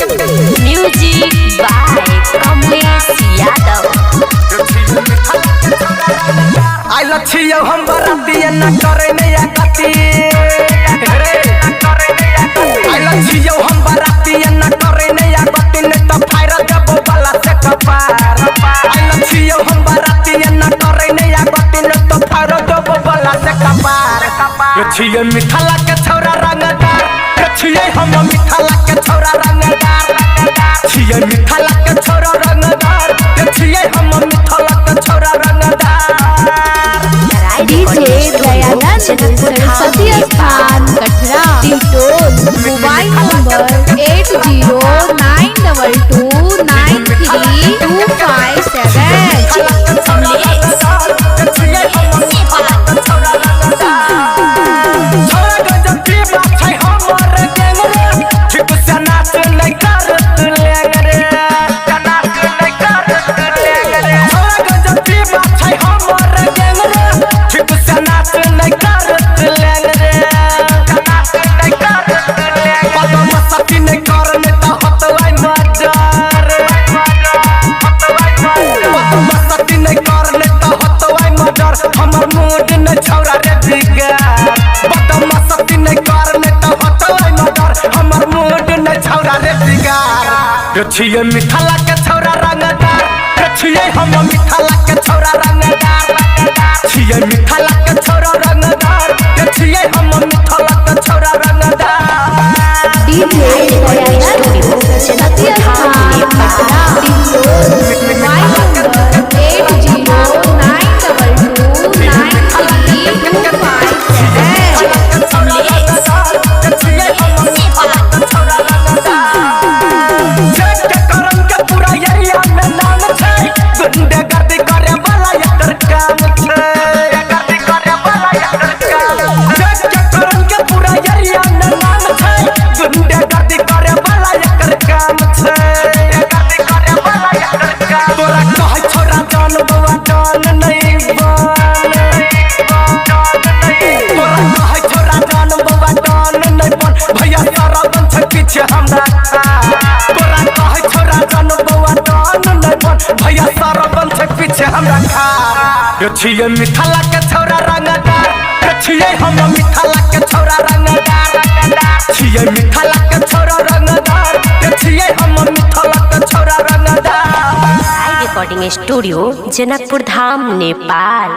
Music by Kamlesh Yadav. आई लछियो हम बरातिया न करे नया गति आई लछियो हम बरातिया न करे नया गति ने तो फायर देबो वाला से कपार आई लछियो हम बरातिया न करे नया गति ने तो फायर देबो वाला से कपार लछियो मिठाला के छौरा रंगदार लछियो हम मिठाला के छौरा रंगदार छियो मिठाला के छौरा रंगदार लछियो हम मिठाला के छौरा रंगदार डीजे दयानंद सरस्वती स्थान कटरा टिटोल मोबाइल नंबर हमर मूड न छौरा रे बिगार बदमा सती न करने तो हतोय मगर हमर मूड न छौरा रे बिगार छिये मिठाला के छौरा रंगदार छिये हम मिठाला के छौरा रंगदार छिये मिठाला के छौरा रंगदार छिये हम मिठाला के छौरा रंगदार डीजे दयानंद सरस्वती स्थान कटरा टिटोल मोबाइल नंबर 'भैया सारा बन छे पीछे हमरा खा छिये मिठाला के छौरा रंगदार छिये हम मिठाला के छौरा रंगदार छिये मिठाला के छौरा रंगदार छिये हम मिठाला के छौरा रंगदार। Recording studio Janakpur Dham Nepal.